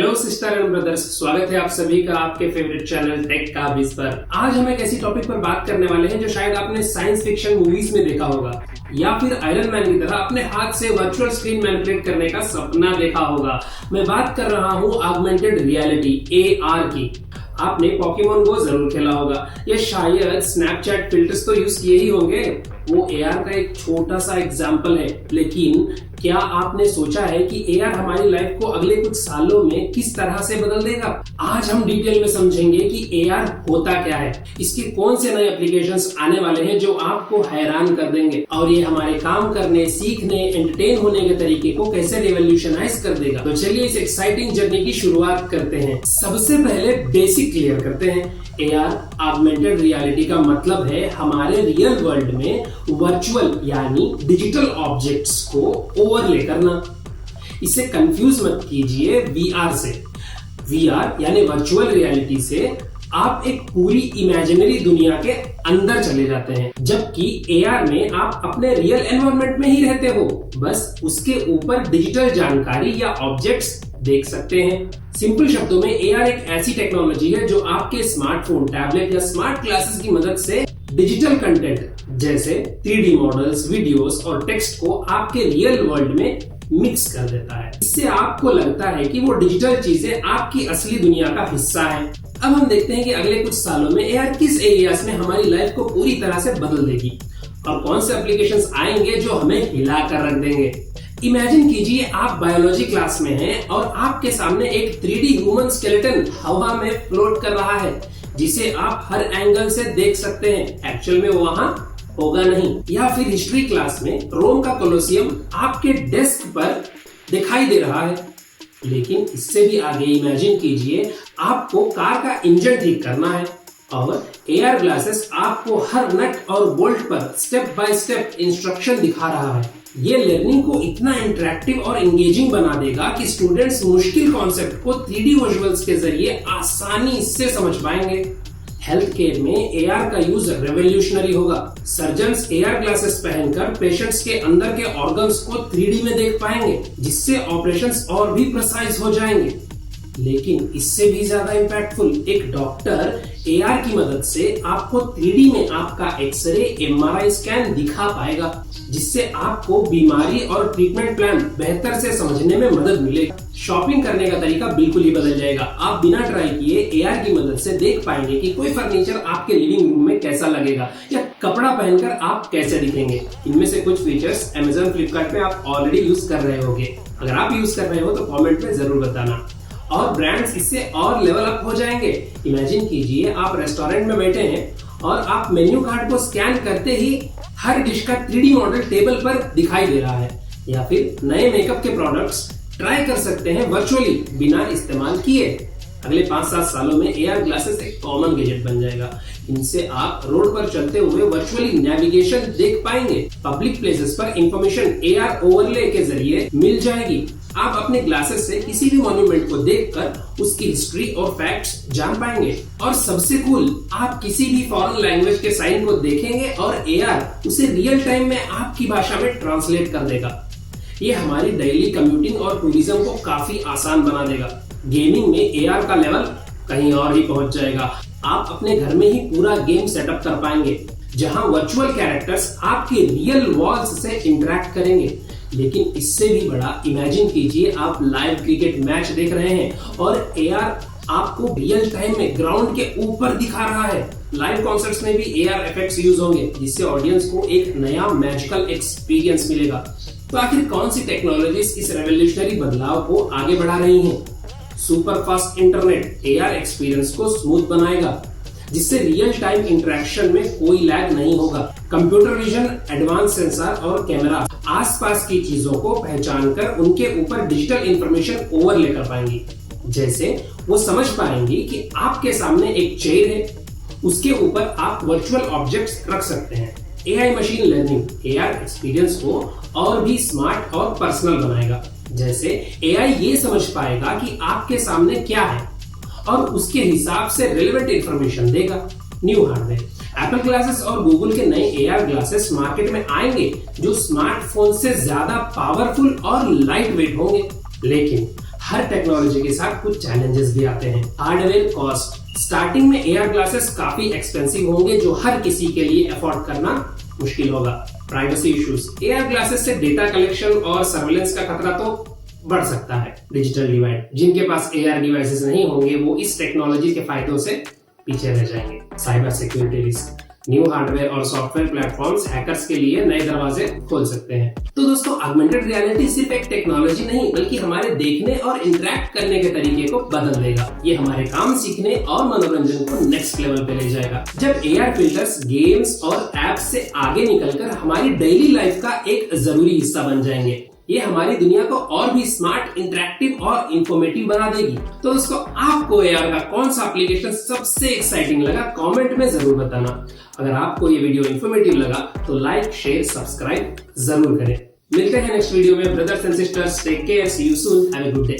Hello sister and brothers, स्वागत है आप सभी का आपके फेवरेट चैनल टेक काबिज पर। आज हम एक ऐसी टॉपिक पर बात करने वाले हैं जो शायद आपने साइंस फिक्शन मूवीज में देखा होगा या फिर आयरन मैन की तरह अपने हाथ से वर्चुअल स्क्रीन मैनिपुलेट करने का सपना देखा होगा। मैं बात कर रहा हूँ ऑगमेंटेड रियलिटी AR की। आपने पोकेमोन गो जरूर खेला होगा या शायद स्नैपचैट फिल्टर्स तो यूज किए ही होंगे। वो AR का एक छोटा सा एग्जाम्पल है, लेकिन क्या आपने सोचा है कि AR हमारी लाइफ को अगले कुछ सालों में किस तरह से बदल देगा? आज हम डिटेल में समझेंगे कि AR होता क्या है, इसके कौन से नए एप्लीकेशंस आने वाले हैं जो आपको हैरान कर देंगे, और ये हमारे काम करने, सीखने, एंटरटेन होने के तरीके को कैसे रिवॉल्यूशनाइज कर देगा। तो चलिए इस एक्साइटिंग जर्नी की शुरुआत करते हैं। सबसे पहले बेसिक क्लियर करते हैं। AR ऑगमेंटेड रियलिटी का मतलब है हमारे रियल वर्ल्ड में वर्चुअल यानी डिजिटल ऑब्जेक्ट्स को ओवरले करना। इसे कंफ्यूज मत कीजिए VR से। VR यानी वर्चुअल रियलिटी से आप एक पूरी इमेजिनरी दुनिया के अंदर चले जाते हैं, जबकि AR में आप अपने रियल एनवायरनमेंट में ही रहते हो, बस उसके ऊपर डिजिटल जानकारी या ऑब्जेक्ट्स देख सकते हैं। सिंपल शब्दों में AR एक ऐसी टेक्नोलॉजी है जो आपके स्मार्टफोन, टैबलेट या स्मार्ट ग्लासेस की मदद से डिजिटल कंटेंट जैसे 3D मॉडल्स, वीडियोस और टेक्स्ट को आपके रियल वर्ल्ड में मिक्स कर देता है। इससे आपको लगता है कि वो डिजिटल चीजें आपकी असली दुनिया का हिस्सा है। अब हम देखते हैं कि अगले कुछ सालों में AR किस एरियाज में हमारी लाइफ को पूरी तरह से बदल देगी और कौन से एप्लीकेशंस आएंगे जो हमें हिला कर रख देंगे। इमेजिन कीजिए आप बायोलॉजी क्लास में हैं और आपके सामने एक 3D ह्यूमन स्केलेटन हवा में फ्लोट कर रहा है, जिसे आप हर एंगल से देख सकते हैं। एक्चुअल में वो वहां होगा नहीं। या फिर हिस्ट्री क्लास में रोम का कोलोसियम आपके डेस्क पर दिखाई दे रहा है। लेकिन इससे भी आगे इमेजिन कीजिए आपको कार का इंजन ठीक करना है और AR ग्लासेस आपको हर नट और बोल्ट पर स्टेप बाय स्टेप इंस्ट्रक्शन दिखा रहा है। ये लर्निंग को इतना इंटरेक्टिव और एंगेजिंग बना देगा कि स्टूडेंट्स मुश्किल कॉन्सेप्ट को 3D विजुअल्स के जरिए आसानी से समझ पाएंगे। हेल्थ केयर में AR का यूज रेवोल्यूशनरी होगा। सर्जन्स AR ग्लासेस पहनकर पेशेंट्स के अंदर के ऑर्गन्स को 3D में देख पाएंगे, जिससे ऑपरेशंस और भी प्रिसाइज हो जाएंगे। लेकिन इससे भी ज्यादा इम्पैक्टफुल, एक डॉक्टर AR की मदद से आपको 3D में आपका एक्सरे, MRI स्कैन दिखा पाएगा, जिससे आपको बीमारी और ट्रीटमेंट प्लान बेहतर से समझने में मदद मिलेगी। शॉपिंग करने का तरीका बिल्कुल ही बदल जाएगा। आप बिना ट्राई किए AR की मदद से देख पाएंगे कि कोई फर्नीचर आपके लिविंग रूम में कैसा लगेगा या कपड़ा पहनकर आप कैसे दिखेंगे। इनमें से कुछ फीचर्स Amazon, Flipkart पे आप ऑलरेडी यूज कर रहे होंगे। अगर आप यूज कर रहे हो तो कमेंट में जरूर बताना। और ब्रांड्स इससे और लेवल अप हो जाएंगे। इमेजिन कीजिए आप रेस्टोरेंट में बैठे हैं और आप मेन्यू कार्ड को स्कैन करते ही हर डिश का 3D मॉडल टेबल पर दिखाई दे रहा है। या फिर नए मेकअप के प्रोडक्ट्स ट्राई कर सकते हैं वर्चुअली बिना इस्तेमाल किए। अगले 5-7 सालों में AR ग्लासेस एक कॉमन गैजेट बन जाएगा। इनसे आप रोड पर चलते हुए वर्चुअली नेविगेशन देख पाएंगे। पब्लिक प्लेसेस पर इंफॉर्मेशन AR ओवरले के जरिए मिल जाएगी। आप अपने ग्लासेस से किसी भी मॉन्यूमेंट को देखकर उसकी हिस्ट्री और फैक्ट्स जान पाएंगे। और सबसे कूल, आप किसी भी फॉरेन लैंग्वेज के साइन को देखेंगे और AR उसे रियल टाइम में आपकी भाषा में ट्रांसलेट कर देगा। ये हमारी डेली कम्यूटिंग और टूरिज्म को काफी आसान बना देगा। गेमिंग में AR का लेवल कहीं और ही पहुंच जाएगा। आप अपने घर में ही पूरा गेम सेटअप कर पाएंगे, जहां वर्चुअल कैरेक्टर्स आपके रियल वॉल्स से इंटरेक्ट करेंगे। लेकिन इससे भी बड़ा, इमेजिन कीजिए आप लाइव क्रिकेट मैच देख रहे हैं और AR आपको रियल टाइम में ग्राउंड के ऊपर दिखा रहा है। लाइव कॉन्सर्ट्स में भी AR इफेक्ट्स यूज होंगे, जिससे ऑडियंस को एक नया मैजिकल एक्सपीरियंस मिलेगा। तो आखिर कौन सी टेक्नोलॉजीज इस रेवोल्यूशनरी बदलाव को आगे बढ़ा रही हैं? Super fast internet AR experience को स्मूथ बनाएगा, जिससे रियल टाइम इंटरेक्शन में कोई लैग नहीं होगा। कंप्यूटर विजन, एडवांस सेंसर और कैमरा आसपास की चीजों को पहचान कर उनके ऊपर डिजिटल इंफॉर्मेशन ओवरले कर पाएंगी। जैसे वो समझ पाएंगी कि आपके सामने एक चेयर है, उसके ऊपर आप वर्चुअल ऑब्जेक्ट्स रख सकते हैं। AI machine learning AR experience को और भी स्मार्ट और पर्सनल बनाएगा। जैसे AI ये समझ पाएगा कि आपके सामने क्या है और उसके हिसाब से रिलेवेंट इंफॉर्मेशन देगा। न्यू हार्डवेयर, एप्पल ग्लासेस और गूगल के नए AR ग्लासेस मार्केट में आएंगे, जो स्मार्टफोन से ज्यादा पावरफुल और लाइट वेट होंगे। लेकिन हर टेक्नोलॉजी के साथ कुछ चैलेंजेस भी आते हैं। हार्डवेयर कॉस्ट, स्टार्टिंग में AR ग्लासेस काफी एक्सपेंसिव होंगे जो हर किसी के लिए अफोर्ड करना मुश्किल होगा। प्राइवेसी इश्यूज, AR ग्लासेस से डेटा कलेक्शन और सर्वेलेंस का खतरा तो बढ़ सकता है। डिजिटल डिवाइड, जिनके पास AR डिवाइसेस नहीं होंगे वो इस टेक्नोलॉजी के फायदों से पीछे रह जाएंगे। Cyber security risk, new hardware और सॉफ्टवेयर प्लेटफॉर्म्स हैकर्स के लिए नए दरवाजे खोल सकते हैं। तो दोस्तों, ऑगमेंटेड रियलिटी सिर्फ एक टेक्नोलॉजी नहीं बल्कि हमारे देखने और इंटरैक्ट करने के तरीके को बदल देगा। ये हमारे काम, सीखने और मनोरंजन को नेक्स्ट लेवल पे ले जाएगा। जब AR फिल्टर्स गेम्स और एप्स से आगे निकलकर हमारी डेली लाइफ का एक जरूरी हिस्सा बन जाएंगे, ये हमारी दुनिया को और भी स्मार्ट, इंटरैक्टिव और इंफॉर्मेटिव बना देगी। तो दोस्तों, आपको AR का कौन सा एप्लीकेशन सबसे एक्साइटिंग लगा कमेंट में जरूर बताना। अगर आपको ये वीडियो इंफॉर्मेटिव लगा तो लाइक, शेयर, सब्सक्राइब जरूर करें। मिलते हैं नेक्स्ट वीडियो में। Brothers and sisters, take care, see you soon, have a good day.